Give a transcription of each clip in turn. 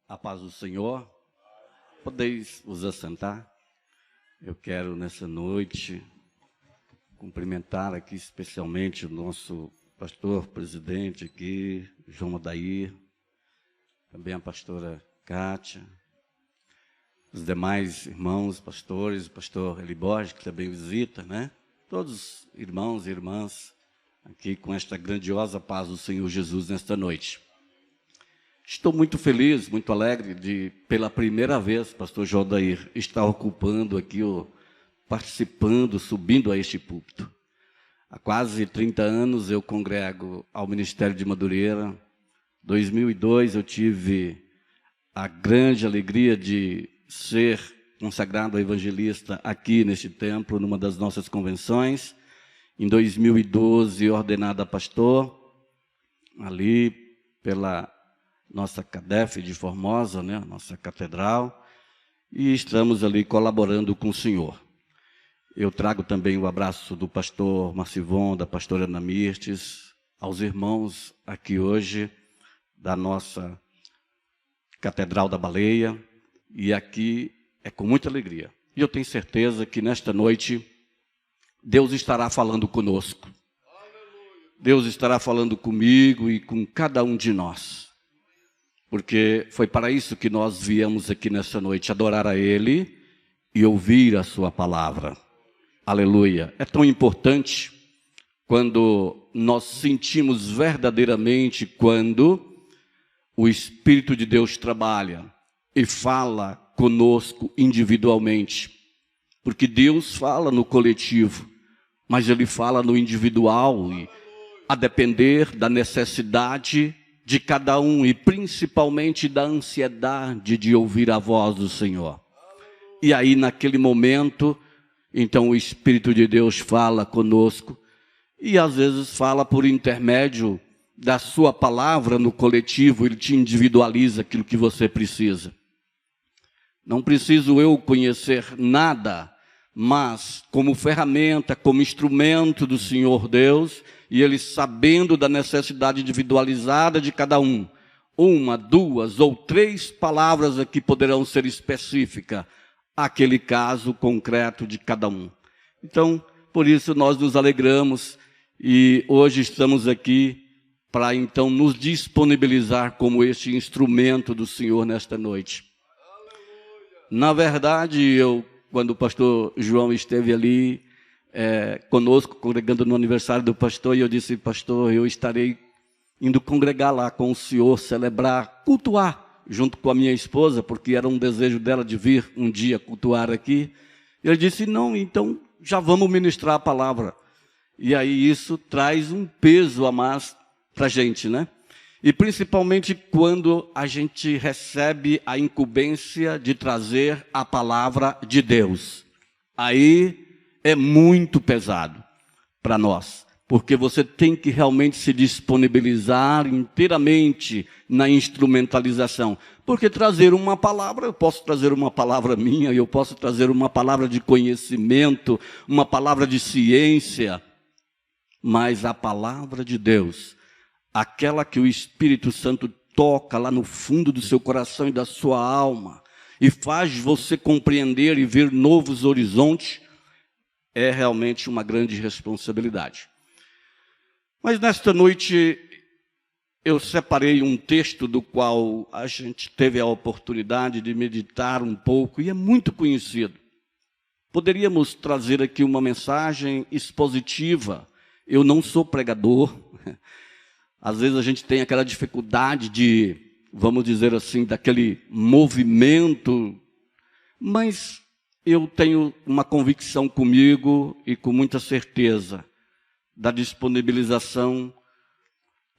A paz do Senhor. Podeis vos assentar. Eu quero nessa noite cumprimentar aqui especialmente o nosso pastor presidente aqui, João Adair, também a pastora Kátia, os demais irmãos, pastores, o pastor Eli Borges, que também visita, né? Todos os irmãos e irmãs aqui com esta grandiosa paz do Senhor Jesus nesta noite. Estou muito feliz, muito alegre de, pela primeira vez, pastor João Adair, estar ocupando aqui, participando, subindo a este púlpito. Há quase 30 anos eu congrego ao Ministério de Madureira. Em 2002 eu tive a grande alegria de ser consagrado a evangelista aqui neste templo, numa das nossas convenções. Em 2012, ordenado a pastor, ali pela nossa CADEF de Formosa, né, nossa catedral, e estamos ali colaborando com o Senhor. Eu trago também o abraço do pastor Marcivon, da pastora Ana Mirtes, aos irmãos aqui hoje da nossa Catedral da Baleia, e aqui é com muita alegria. E eu tenho certeza que nesta noite Deus estará falando conosco. Deus estará falando comigo e com cada um de nós. Porque foi para isso que nós viemos aqui nessa noite, adorar a Ele e ouvir a sua palavra. Aleluia. É tão importante quando nós sentimos verdadeiramente quando o Espírito de Deus trabalha e fala conosco individualmente. Porque Deus fala no coletivo, mas Ele fala no individual, e a depender da necessidade de cada um, e principalmente da ansiedade de ouvir a voz do Senhor. E aí, naquele momento, então o Espírito de Deus fala conosco, e às vezes fala por intermédio da sua palavra no coletivo, Ele te individualiza aquilo que você precisa. Não preciso eu conhecer nada, mas como ferramenta, como instrumento do Senhor Deus, e Ele sabendo da necessidade individualizada de cada um, uma, duas ou três palavras aqui poderão ser específicas àquele caso concreto de cada um. Então, por isso nós nos alegramos e hoje estamos aqui para então nos disponibilizar como este instrumento do Senhor nesta noite. Na verdade, quando o pastor João esteve ali conosco, congregando no aniversário do pastor, e eu disse: pastor, eu estarei indo congregar lá com o senhor, celebrar, cultuar, junto com a minha esposa, porque era um desejo dela de vir um dia cultuar aqui. Ele disse: não, então já vamos ministrar a palavra. E aí isso traz um peso a mais para a gente, né? E principalmente quando a gente recebe a incumbência de trazer a palavra de Deus. Aí é muito pesado para nós, porque você tem que realmente se disponibilizar inteiramente na instrumentalização. Porque trazer uma palavra, eu posso trazer uma palavra minha, eu posso trazer uma palavra de conhecimento, uma palavra de ciência, mas a palavra de Deus, aquela que o Espírito Santo toca lá no fundo do seu coração e da sua alma, e faz você compreender e ver novos horizontes, é realmente uma grande responsabilidade. Mas nesta noite eu separei um texto do qual a gente teve a oportunidade de meditar um pouco, e é muito conhecido. Poderíamos trazer aqui uma mensagem expositiva. Eu não sou pregador. Às vezes a gente tem aquela dificuldade de, vamos dizer assim, daquele movimento, mas eu tenho uma convicção comigo e com muita certeza da disponibilização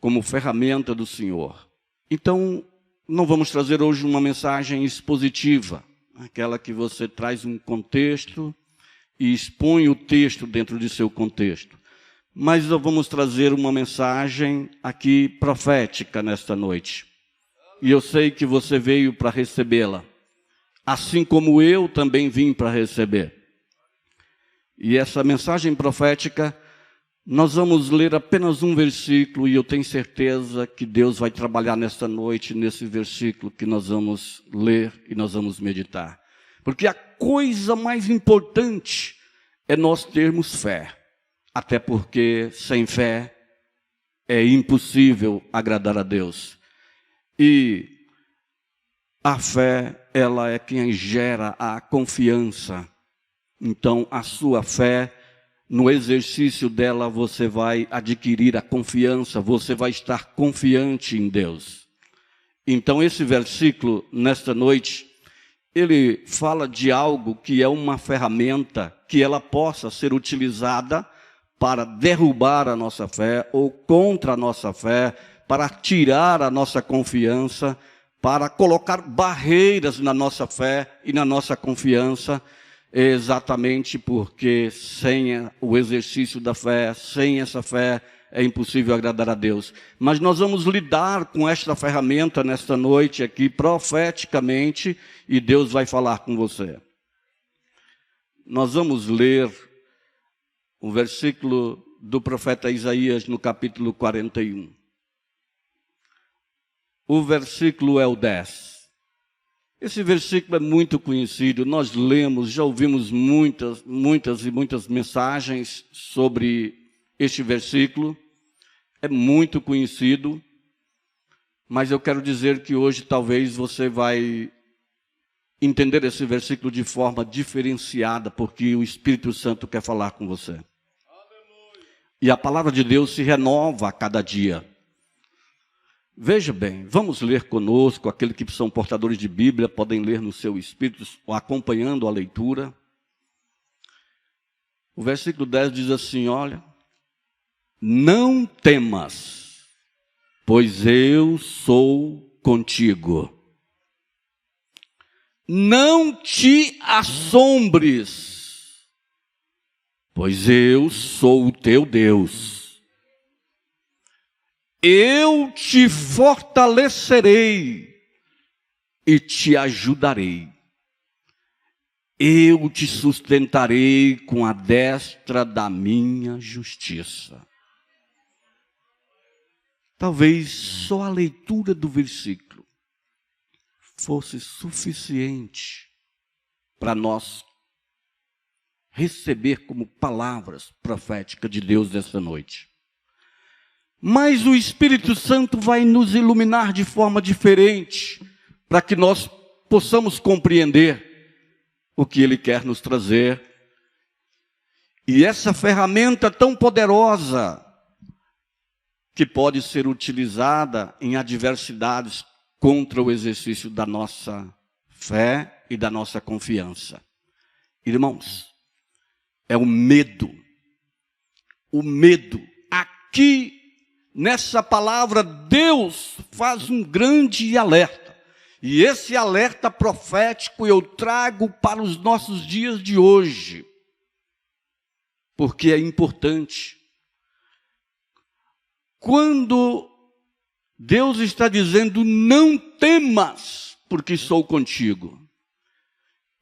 como ferramenta do Senhor. Então, não vamos trazer hoje uma mensagem expositiva, aquela que você traz um contexto e expõe o texto dentro de seu contexto. Mas nós vamos trazer uma mensagem aqui profética nesta noite. E eu sei que você veio para recebê-la, assim como eu também vim para receber. E essa mensagem profética Nós vamos ler apenas um versículo e eu tenho certeza que Deus vai trabalhar nesta noite, nesse versículo que nós vamos ler e nós vamos meditar. Porque a coisa mais importante é nós termos fé. Até porque sem fé é impossível agradar a Deus. E a fé, ela é quem gera a confiança. Então, a sua fé, no exercício dela, você vai adquirir a confiança, você vai estar confiante em Deus. Então, esse versículo, nesta noite, ele fala de algo que é uma ferramenta que ela possa ser utilizada para derrubar a nossa fé ou contra a nossa fé, para tirar a nossa confiança, para colocar barreiras na nossa fé e na nossa confiança, exatamente porque sem o exercício da fé, sem essa fé, é impossível agradar a Deus. Mas nós vamos lidar com esta ferramenta nesta noite aqui, profeticamente, e Deus vai falar com você. Nós vamos ler o versículo do profeta Isaías no capítulo 41. O versículo é o 10. Esse versículo é muito conhecido, nós lemos, já ouvimos muitas mensagens sobre este versículo. É muito conhecido, mas eu quero dizer que hoje talvez você vai entender esse versículo de forma diferenciada, porque o Espírito Santo quer falar com você. Aleluia. E a palavra de Deus se renova a cada dia. Veja bem, vamos ler conosco, aqueles que são portadores de Bíblia, podem ler no seu espírito, acompanhando a leitura. O versículo 10 diz assim, olha, não temas, pois eu sou contigo. Não te assombres, pois eu sou o teu Deus. Eu te fortalecerei e te ajudarei. Eu te sustentarei com a destra da minha justiça. Talvez só a leitura do versículo fosse suficiente para nós receber como palavras proféticas de Deus nessa noite. Mas o Espírito Santo vai nos iluminar de forma diferente, para que nós possamos compreender o que Ele quer nos trazer. E essa ferramenta tão poderosa, que pode ser utilizada em adversidades contra o exercício da nossa fé e da nossa confiança. Irmãos, é o medo. O medo. Aqui, nessa palavra, Deus faz um grande alerta. E esse alerta profético eu trago para os nossos dias de hoje. Porque é importante. Quando Deus está dizendo, não temas, porque sou contigo.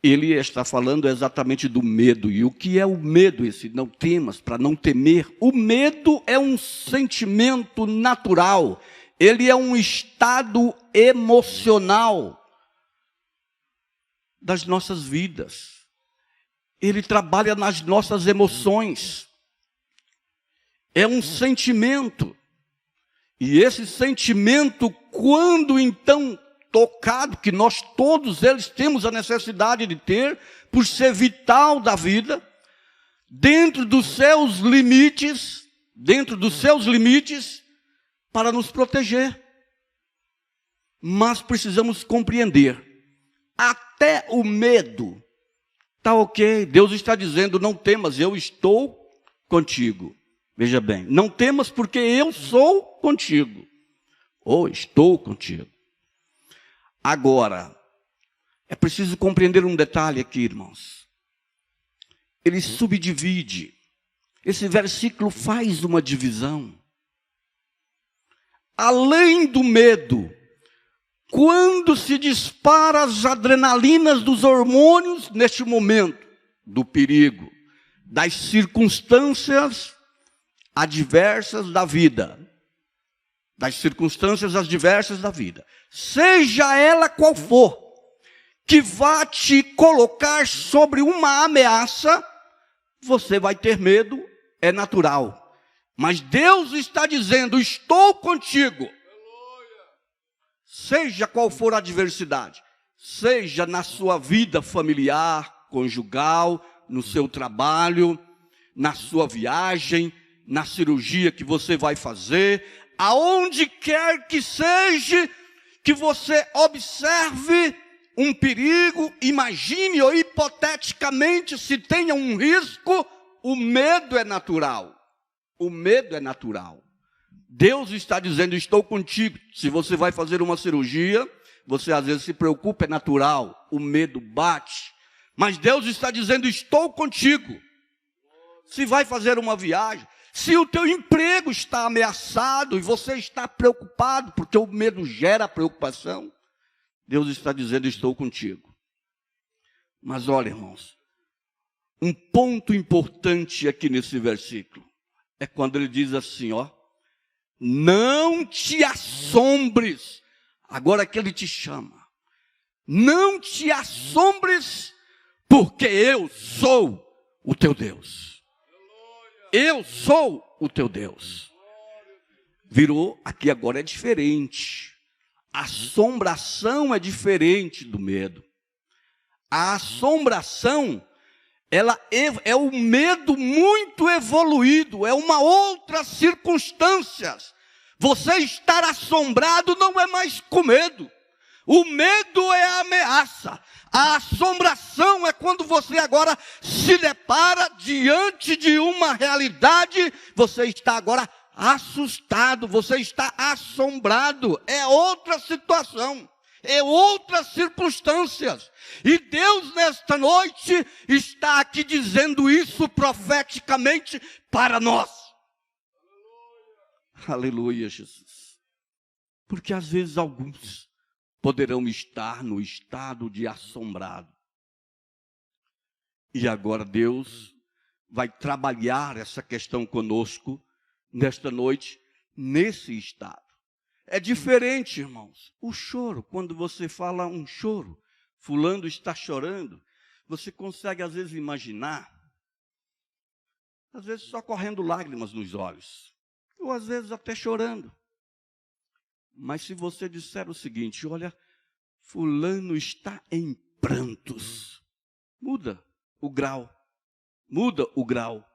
Ele está falando exatamente do medo. E o que é o medo, esse não temas, para não temer? O medo é um sentimento natural. Ele é um estado emocional das nossas vidas. Ele trabalha nas nossas emoções. É um sentimento. E esse sentimento, quando então tocado, que nós todos eles temos a necessidade de ter, por ser vital da vida, dentro dos seus limites, para nos proteger. Mas precisamos compreender, até o medo, está ok, Deus está dizendo, não temas, eu estou contigo. Veja bem, não temas porque eu sou contigo, ou estou contigo. Agora, é preciso compreender um detalhe aqui, irmãos. Ele subdivide. Esse versículo faz uma divisão. Além do medo, quando se dispara as adrenalinas dos hormônios neste momento do perigo, das circunstâncias adversas da vida, das circunstâncias adversas da vida, seja ela qual for, que vá te colocar sobre uma ameaça, você vai ter medo, é natural. Mas Deus está dizendo, estou contigo. Seja qual for a adversidade, seja na sua vida familiar, conjugal, no seu trabalho, na sua viagem, na cirurgia que você vai fazer, aonde quer que seja, que você observe um perigo, imagine ou hipoteticamente se tenha um risco, o medo é natural. O medo é natural. Deus está dizendo, estou contigo. Se você vai fazer uma cirurgia, você às vezes se preocupa, é natural. O medo bate. Mas Deus está dizendo, estou contigo. Se vai fazer uma viagem, se o teu emprego está ameaçado e você está preocupado, porque o medo gera preocupação, Deus está dizendo, estou contigo. Mas olha, irmãos, um ponto importante aqui nesse versículo é quando ele diz assim, ó, não te assombres, agora que ele te chama, não te assombres, porque eu sou o teu Deus. Eu sou o teu Deus. Virou, aqui agora é diferente. A assombração é diferente do medo. A assombração, ela é um medo muito evoluído, é uma outra circunstância. Você estar assombrado não é mais com medo. O medo é a ameaça. A assombração é quando você agora se depara diante de uma realidade, você está agora assustado, você está assombrado. É outra situação, é outras circunstâncias. E Deus nesta noite está aqui dizendo isso profeticamente para nós. Aleluia, Jesus. Porque às vezes alguns poderão estar no estado de assombrado. E agora Deus vai trabalhar essa questão conosco nesta noite, nesse estado. É diferente, irmãos. O choro, quando você fala um choro, fulano está chorando, você consegue às vezes imaginar, às vezes só correndo lágrimas nos olhos, ou às vezes até chorando. Mas se você disser o seguinte, olha, fulano está em prantos, muda o grau, muda o grau.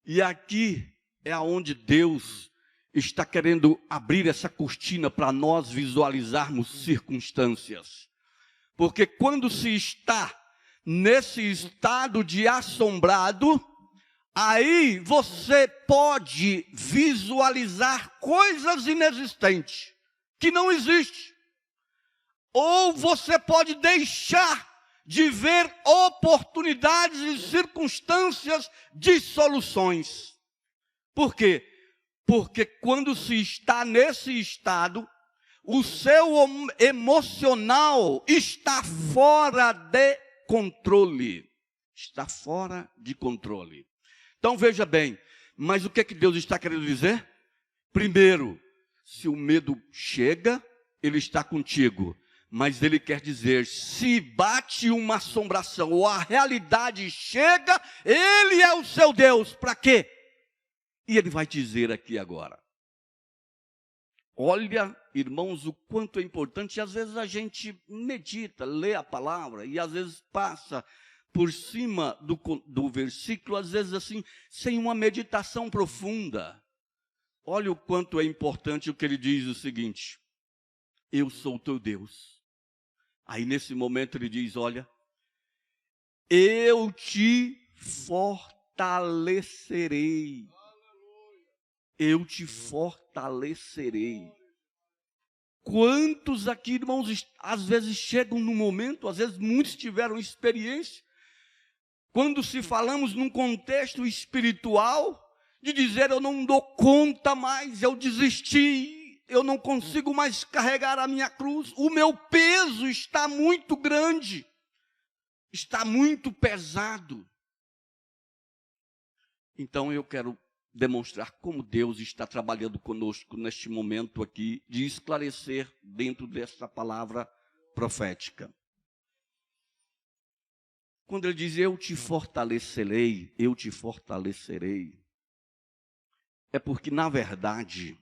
E aqui é aonde Deus está querendo abrir essa cortina para nós visualizarmos circunstâncias. Porque quando se está nesse estado de assombrado, aí você pode visualizar coisas inexistentes, que não existem. Ou você pode deixar de ver oportunidades e circunstâncias de soluções. Por quê? Porque quando se está nesse estado, o seu emocional está fora de controle. Está fora de controle. Então veja bem, mas o que é que Deus está querendo dizer? Primeiro, se o medo chega, ele está contigo. Mas ele quer dizer, se bate uma assombração, ou a realidade chega, ele é o seu Deus. Para quê? E ele vai dizer aqui agora. Olha, irmãos, o quanto é importante. E às vezes a gente medita, lê a palavra, e às vezes passa por cima do versículo, às vezes assim, sem uma meditação profunda. Olha o quanto é importante o que ele diz o seguinte, eu sou o teu Deus. Aí nesse momento ele diz, olha, eu te fortalecerei. Eu te fortalecerei. Quantos aqui, irmãos, às vezes chegam no momento, às vezes muitos tiveram experiência, quando se falamos num contexto espiritual, de dizer, eu não dou conta mais, eu desisti, eu não consigo mais carregar a minha cruz, o meu peso está muito grande, está muito pesado. Então eu quero demonstrar como Deus está trabalhando conosco neste momento aqui, de esclarecer dentro dessa palavra profética. Quando ele diz, eu te fortalecerei, é porque, na verdade,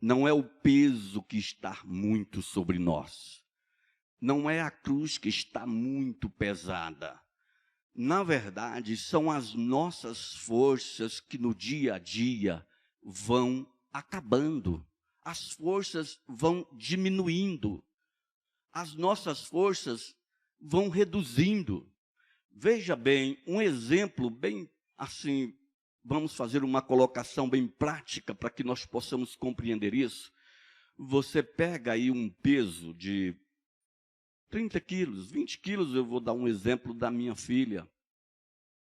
não é o peso que está muito sobre nós. Não é a cruz que está muito pesada. Na verdade, são as nossas forças que no dia a dia vão acabando. As forças vão diminuindo. As nossas forças vão reduzindo. Veja bem, um exemplo bem assim, vamos fazer uma colocação bem prática para que nós possamos compreender isso. Você pega aí um peso de 30 quilos, 20 quilos, eu vou dar um exemplo da minha filha,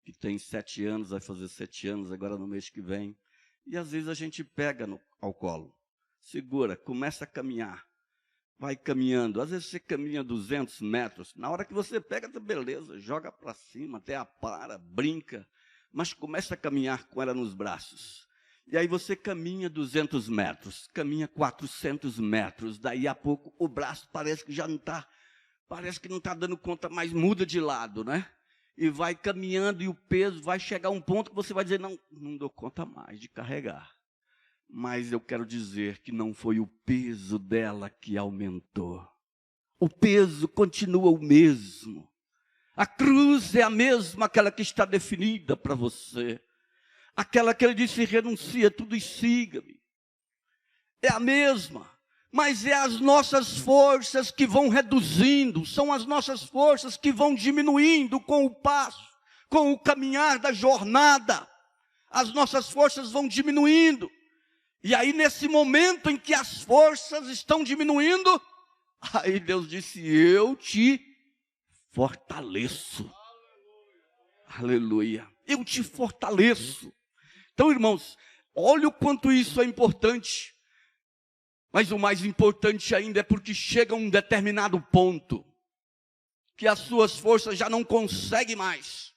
que tem 7 anos, vai fazer 7 anos agora no mês que vem. E às vezes a gente pega ao colo, segura, começa a caminhar, vai caminhando. Às vezes você caminha 200 metros, na hora que você pega, tá beleza, joga para cima, até para, brinca, mas começa a caminhar com ela nos braços. E aí você caminha 200 metros, caminha 400 metros, daí a pouco o braço parece que já não está, parece que não está dando conta, mas muda de lado, né? E vai caminhando e o peso vai chegar a um ponto que você vai dizer, não dou conta mais de carregar. Mas eu quero dizer que não foi o peso dela que aumentou. O peso continua o mesmo. A cruz é a mesma, aquela que está definida para você. Aquela que ele disse, renuncia tudo e siga-me. É a mesma, mas é as nossas forças que vão reduzindo, são as nossas forças que vão diminuindo com o passo, com o caminhar da jornada. As nossas forças vão diminuindo. E aí, nesse momento em que as forças estão diminuindo, aí Deus disse, eu te fortaleço. Aleluia. Eu te fortaleço. Então, irmãos, olha o quanto isso é importante. Mas o mais importante ainda é porque chega um determinado ponto que as suas forças já não conseguem mais.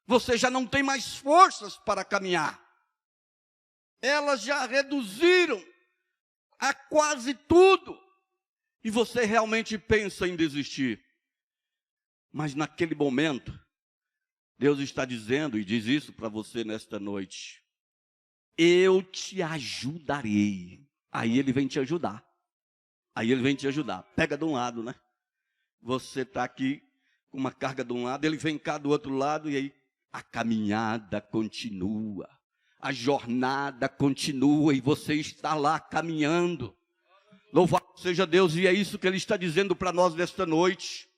Você já não tem mais forças para caminhar. Elas já reduziram a quase tudo. E você realmente pensa em desistir. Mas naquele momento, Deus está dizendo, e diz isso para você nesta noite, eu te ajudarei. Aí ele vem te ajudar. Aí ele vem te ajudar. Pega de um lado, né? Você está aqui com uma carga de um lado, ele vem cá do outro lado, e aí a caminhada continua. A jornada continua e você está lá caminhando. Louvado seja Deus, e é isso que ele está dizendo para nós nesta noite.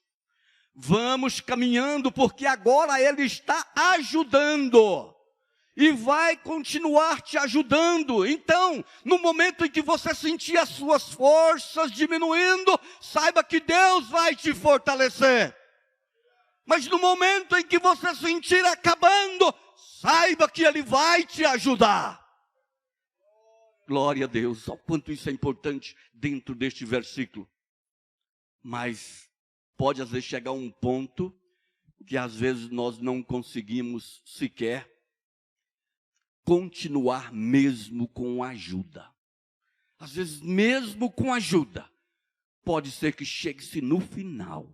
Vamos caminhando, porque agora ele está ajudando. E vai continuar te ajudando. Então, no momento em que você sentir as suas forças diminuindo, saiba que Deus vai te fortalecer. Mas no momento em que você sentir acabando, saiba que Ele vai te ajudar. Glória a Deus. Olha o quanto isso é importante dentro deste versículo. Mas pode às vezes chegar a um ponto que às vezes nós não conseguimos sequer continuar mesmo com ajuda. Às vezes mesmo com ajuda, pode ser que chegue-se no final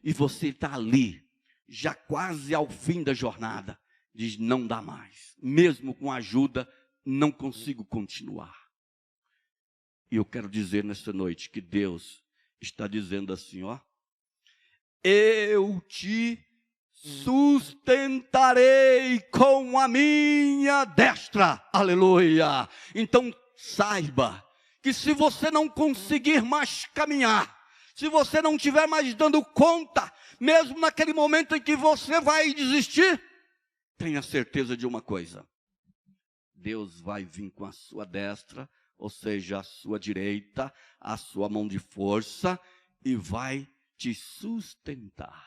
e você está ali, já quase ao fim da jornada, diz, não dá mais. Mesmo com ajuda, não consigo continuar. E eu quero dizer nesta noite que Deus está dizendo assim, ó, eu te sustentarei com a minha destra. Aleluia. Então saiba que se você não conseguir mais caminhar, se você não estiver mais dando conta, mesmo naquele momento em que você vai desistir, tenha certeza de uma coisa, Deus vai vir com a sua destra, ou seja, a sua direita, a sua mão de força, e vai te sustentar.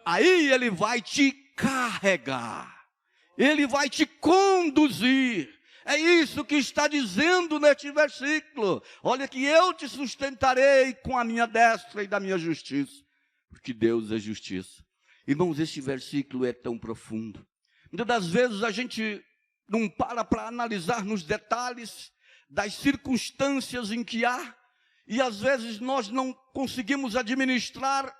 Aí Ele vai te carregar, Ele vai te conduzir. É isso que está dizendo neste versículo. Olha que eu te sustentarei com a minha destra e da minha justiça, porque Deus é justiça. Irmãos, este versículo é tão profundo. Muitas das vezes a gente não para analisar nos detalhes das circunstâncias em que há, e às vezes nós não conseguimos administrar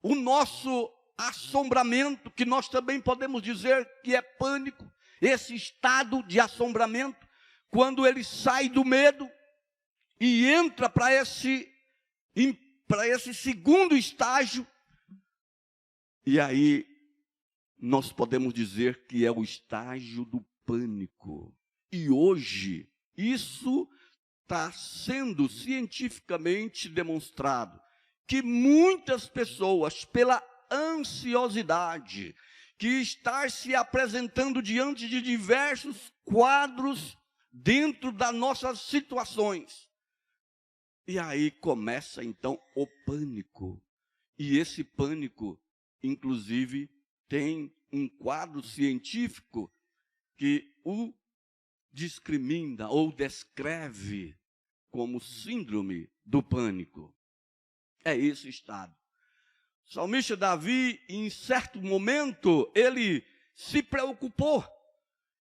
o nosso assombramento, que nós também podemos dizer que é pânico, esse estado de assombramento, quando ele sai do medo e entra para esse segundo estágio, e aí nós podemos dizer que é o estágio do pânico. E hoje, isso está sendo cientificamente demonstrado, que muitas pessoas, pela ansiosidade, que está se apresentando diante de diversos quadros dentro das nossas situações. E aí começa então o pânico. E esse pânico, inclusive, tem um quadro científico que o discrimina ou descreve como síndrome do pânico. É esse estado. O salmista Davi, em certo momento, ele se preocupou.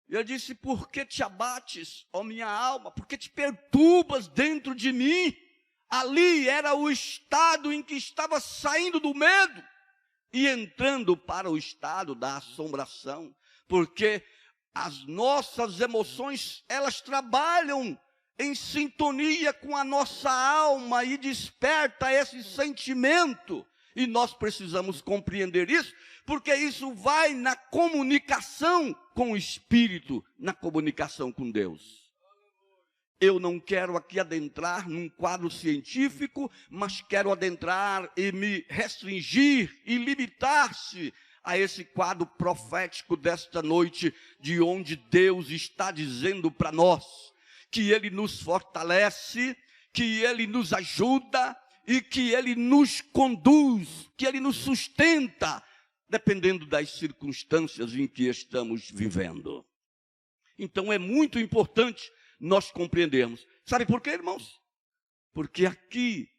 Ele disse: por que te abates, ó minha alma? Por que te perturbas dentro de mim? Ali era o estado em que estava saindo do medo e entrando para o estado da assombração, porque as nossas emoções, elas trabalham em sintonia com a nossa alma e desperta esse sentimento, e nós precisamos compreender isso, porque isso vai na comunicação com o Espírito, na comunicação com Deus. Eu não quero aqui adentrar num quadro científico, mas quero adentrar e me restringir e limitar-se a esse quadro profético desta noite, de onde Deus está dizendo para nós que Ele nos fortalece, que Ele nos ajuda e que Ele nos conduz, que Ele nos sustenta, dependendo das circunstâncias em que estamos vivendo. Então é muito importante nós compreendermos. Sabe por quê, irmãos? Porque aqui,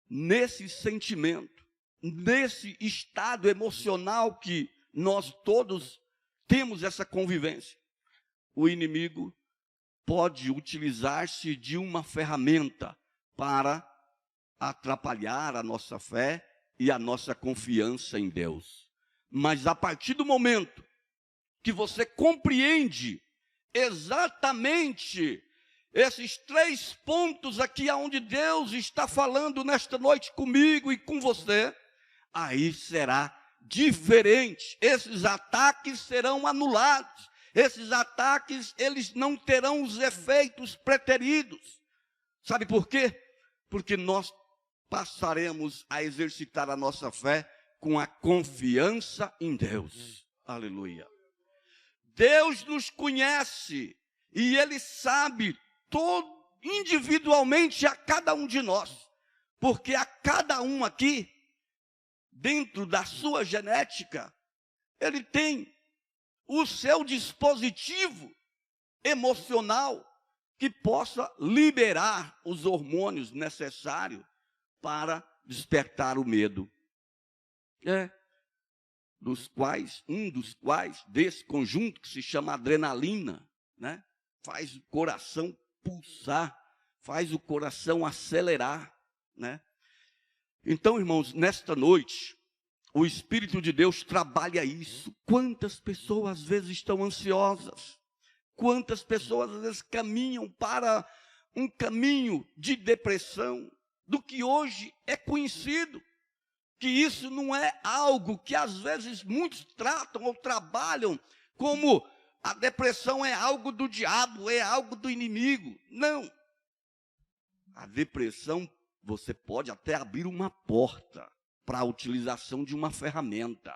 nesse sentimento, nesse estado emocional que nós todos temos essa convivência, o inimigo pode utilizar-se de uma ferramenta para atrapalhar a nossa fé e a nossa confiança em Deus. Mas a partir do momento que você compreende exatamente esses 3 pontos aqui aonde Deus está falando nesta noite comigo e com você, aí será diferente. Esses ataques serão anulados. Esses ataques, eles não terão os efeitos preteridos. Sabe por quê? Porque nós passaremos a exercitar a nossa fé com a confiança em Deus. Aleluia. Deus nos conhece e Ele sabe individualmente a cada um de nós, porque a cada um aqui, dentro da sua genética, ele tem o seu dispositivo emocional que possa liberar os hormônios necessários para despertar o medo. Um dos quais, desse conjunto que se chama adrenalina, né? Faz o coração pulsar, faz o coração acelerar, né? Então, irmãos, nesta noite, o Espírito de Deus trabalha isso. Quantas pessoas às vezes estão ansiosas? Quantas pessoas às vezes caminham para um caminho de depressão, do que hoje é conhecido, que isso não é algo que às vezes muitos tratam ou trabalham como a depressão é algo do diabo, é algo do inimigo. Não. A depressão, você pode até abrir uma porta para a utilização de uma ferramenta,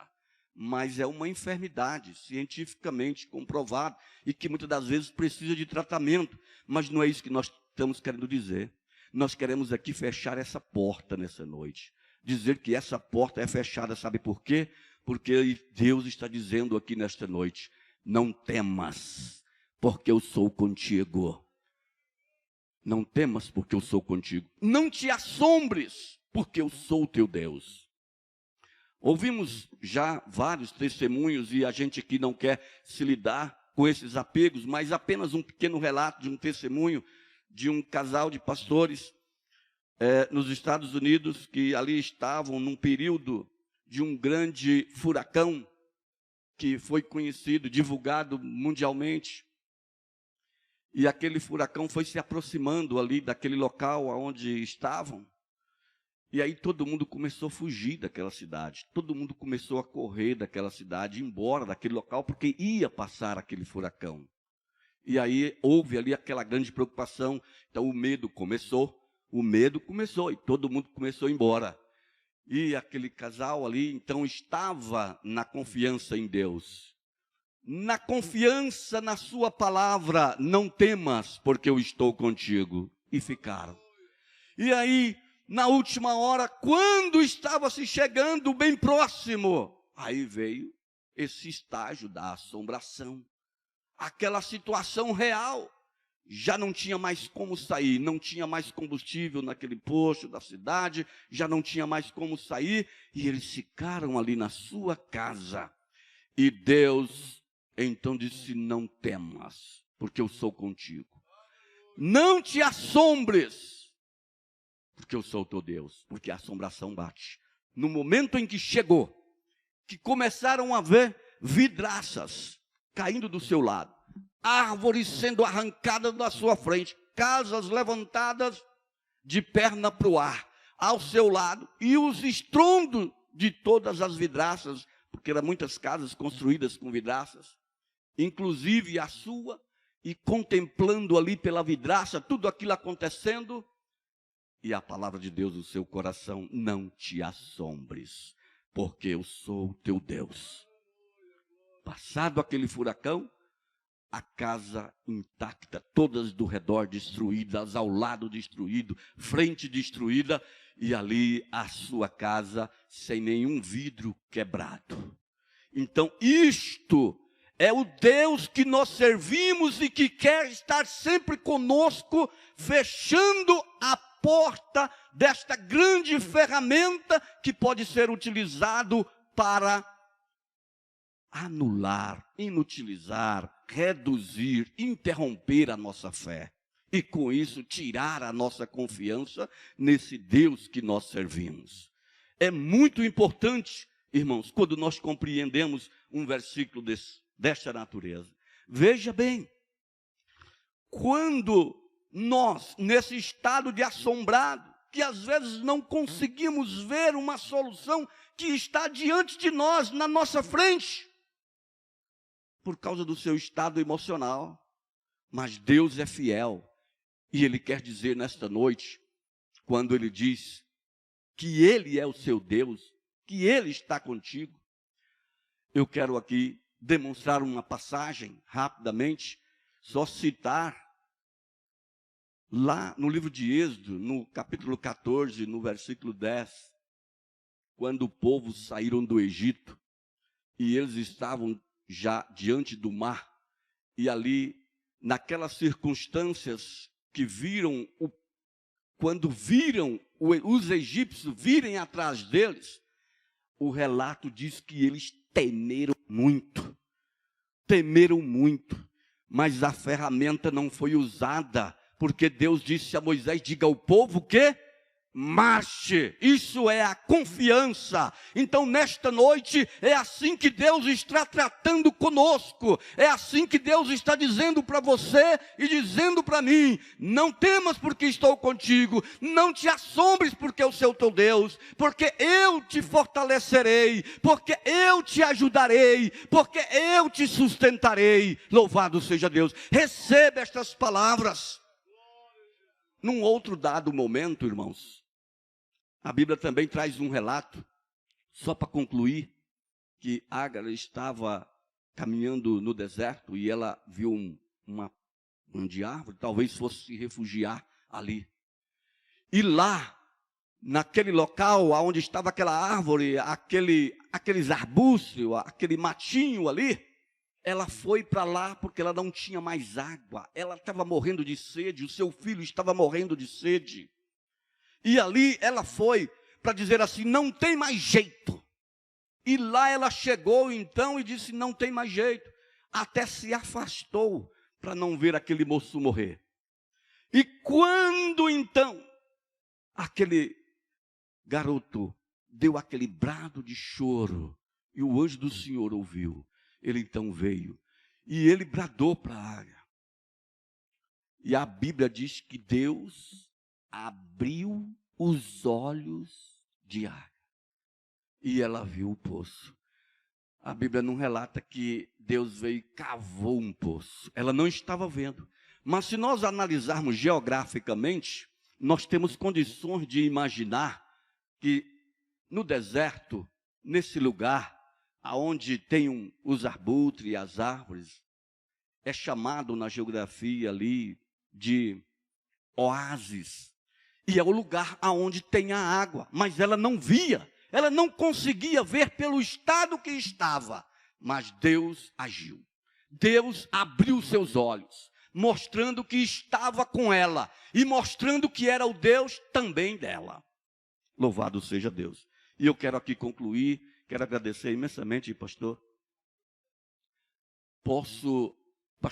mas é uma enfermidade cientificamente comprovada e que muitas das vezes precisa de tratamento. Mas não é isso que nós estamos querendo dizer. Nós queremos aqui fechar essa porta nessa noite. Dizer que essa porta é fechada, sabe por quê? Porque Deus está dizendo aqui nesta noite: não temas, porque eu sou contigo. Não temas, porque eu sou contigo. Não te assombres, porque eu sou o teu Deus. Ouvimos já vários testemunhos e a gente aqui não quer se lidar com esses apegos, mas apenas um pequeno relato de um testemunho de um casal de pastores nos Estados Unidos, que ali estavam num período de um grande furacão, que foi conhecido, divulgado mundialmente. E aquele furacão foi se aproximando ali daquele local onde estavam. E aí todo mundo começou a fugir daquela cidade. Todo mundo começou a correr daquela cidade, ir embora daquele local, porque ia passar aquele furacão. E aí houve ali aquela grande preocupação. Então o medo começou e todo mundo começou a ir embora. E aquele casal ali, então, estava na confiança em Deus. Na confiança na sua palavra, não temas, porque eu estou contigo. E ficaram. E aí, na última hora, quando estava se chegando bem próximo, aí veio esse estágio da assombração. Aquela situação real. Já não tinha mais como sair, não tinha mais combustível naquele posto da cidade, já não tinha mais como sair, e eles ficaram ali na sua casa. E Deus então disse: não temas, porque eu sou contigo. Não te assombres, porque eu sou teu Deus, porque a assombração bate. No momento em que chegou, que começaram a ver vidraças caindo do seu lado, árvores sendo arrancadas da sua frente, casas levantadas de perna para o ar, ao seu lado, e os estrondos de todas as vidraças, porque eram muitas casas construídas com vidraças, inclusive a sua, e contemplando ali pela vidraça, tudo aquilo acontecendo, e a palavra de Deus no seu coração: não te assombres, porque eu sou o teu Deus. Passado aquele furacão, a casa intacta, todas do redor destruídas, ao lado destruído, frente destruída, e ali a sua casa sem nenhum vidro quebrado. Então isto é o Deus que nós servimos e que quer estar sempre conosco, fechando a porta desta grande ferramenta que pode ser utilizado para anular, inutilizar, reduzir, interromper a nossa fé. E com isso tirar a nossa confiança nesse Deus que nós servimos. É muito importante, irmãos, quando nós compreendemos um versículo desta natureza. Veja bem, quando nós, nesse estado de assombrado, que às vezes não conseguimos ver uma solução que está diante de nós, na nossa frente, por causa do seu estado emocional, mas Deus é fiel, e Ele quer dizer nesta noite, quando Ele diz que Ele é o seu Deus, que Ele está contigo. Eu quero aqui demonstrar uma passagem, rapidamente, só citar, lá no livro de Êxodo, no capítulo 14, no versículo 10, quando o povo saíram do Egito, e eles estavam já diante do mar, e ali, naquelas circunstâncias que viram, quando viram os egípcios virem atrás deles, o relato diz que eles temeram muito, mas a ferramenta não foi usada, porque Deus disse a Moisés: diga ao povo que marche. Isso é a confiança. Então nesta noite é assim que Deus está tratando conosco, é assim que Deus está dizendo para você e dizendo para mim: não temas, porque estou contigo, não te assombres, porque eu sou teu Deus, porque eu te fortalecerei, porque eu te ajudarei, porque eu te sustentarei. Louvado seja Deus. Receba estas palavras. Num outro dado momento, irmãos, a Bíblia também traz um relato, só para concluir, que Ágar estava caminhando no deserto e ela viu uma de árvore, talvez fosse se refugiar ali. E lá, naquele local onde estava aquela árvore, aqueles arbustos, aquele matinho ali, ela foi para lá porque ela não tinha mais água, ela estava morrendo de sede, o seu filho estava morrendo de sede. E ali ela foi para dizer assim: não tem mais jeito. E lá ela chegou então e disse: não tem mais jeito. até se afastou para não ver aquele moço morrer. E quando então aquele garoto deu aquele brado de choro, e o anjo do Senhor ouviu, ele então veio, e ele bradou para a águia. E a Bíblia diz que Deus abriu os olhos de águia, e ela viu o poço. A Bíblia não relata que Deus veio e cavou um poço. Ela não estava vendo. Mas se nós analisarmos geograficamente, nós temos condições de imaginar que no deserto, nesse lugar, aonde tem os arbustos e as árvores, é chamado na geografia ali de oásis. E é o lugar aonde tem a água, mas ela não via. Ela não conseguia ver pelo estado que estava, mas Deus agiu. Deus abriu seus olhos, mostrando que estava com ela e mostrando que era o Deus também dela. Louvado seja Deus. E eu quero aqui concluir, quero agradecer imensamente, pastor. Pastor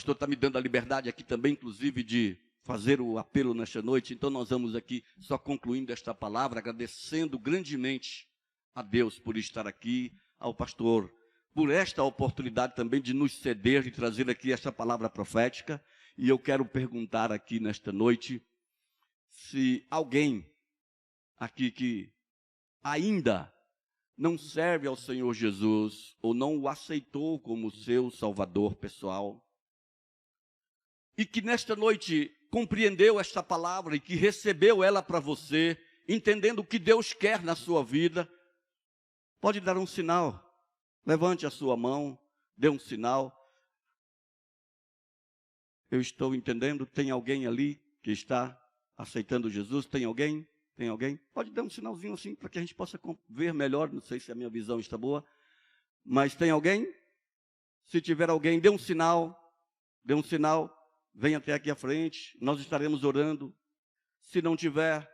está me dando a liberdade aqui também, inclusive, de fazer o apelo nesta noite. Então nós vamos aqui, só concluindo esta palavra, agradecendo grandemente a Deus por estar aqui, ao pastor, por esta oportunidade também de nos ceder, de trazer aqui esta palavra profética. E eu quero perguntar aqui nesta noite, se alguém aqui que ainda não serve ao Senhor Jesus, ou não o aceitou como seu Salvador pessoal, e que nesta noite compreendeu esta palavra e que recebeu ela para você, entendendo o que Deus quer na sua vida, pode dar um sinal. Levante a sua mão, dê um sinal. Eu estou entendendo, tem alguém ali que está aceitando Jesus? Tem alguém? Tem alguém? Pode dar um sinalzinho assim, para que a gente possa ver melhor. Não sei se a minha visão está boa. Mas tem alguém? Se tiver alguém, dê um sinal. Dê um sinal. Venha até aqui à frente. Nós estaremos orando. Se não tiver,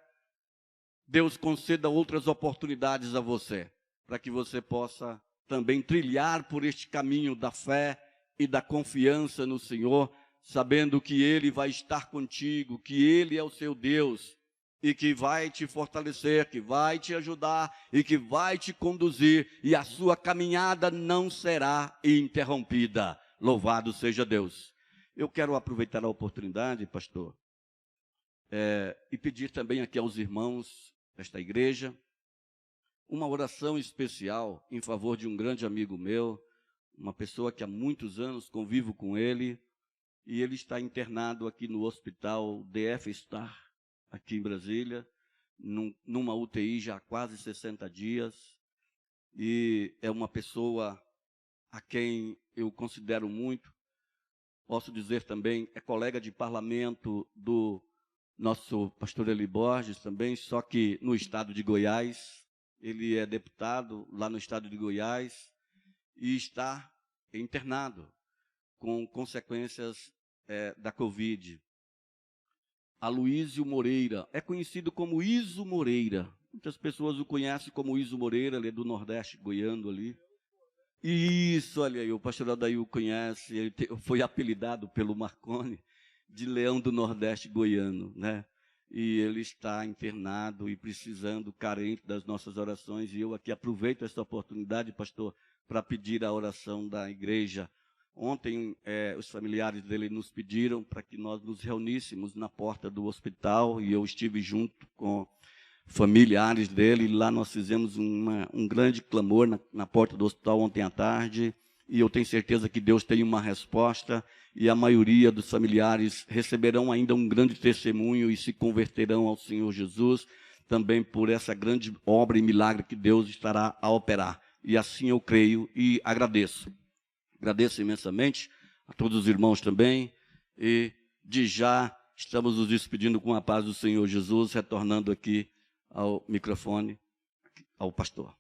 Deus conceda outras oportunidades a você, para que você possa também trilhar por este caminho da fé e da confiança no Senhor, sabendo que Ele vai estar contigo, que Ele é o seu Deus, e que vai te fortalecer, que vai te ajudar, e que vai te conduzir, e a sua caminhada não será interrompida. Louvado seja Deus. Eu quero aproveitar a oportunidade, pastor, e pedir também aqui aos irmãos desta igreja, uma oração especial em favor de um grande amigo meu, uma pessoa que há muitos anos convivo com ele, e ele está internado aqui no hospital DF Star, aqui em Brasília, numa UTI já há quase 60 dias, e é uma pessoa a quem eu considero muito, posso dizer também, é colega de parlamento do nosso pastor Eli Borges também, só que no estado de Goiás. Ele é deputado lá no estado de Goiás e está internado com consequências da Covid. Aloísio Moreira, é conhecido como Iso Moreira. Muitas pessoas o conhecem como Iso Moreira, ele é do Nordeste goiano ali. Isso, olha aí, o pastor Adair o conhece, ele foi apelidado pelo Marconi de Leão do Nordeste goiano, né? E ele está internado e precisando, carente das nossas orações. E eu aqui aproveito esta oportunidade, pastor, para pedir a oração da igreja. Ontem, os familiares dele nos pediram para que nós nos reuníssemos na porta do hospital, e eu estive junto com familiares dele. Lá nós fizemos um grande clamor na porta do hospital ontem à tarde, e eu tenho certeza que Deus tem uma resposta, e a maioria dos familiares receberão ainda um grande testemunho e se converterão ao Senhor Jesus, também por essa grande obra e milagre que Deus estará a operar. E assim eu creio e agradeço. Agradeço imensamente a todos os irmãos também, e de já estamos nos despedindo com a paz do Senhor Jesus, retornando aqui ao microfone, ao pastor.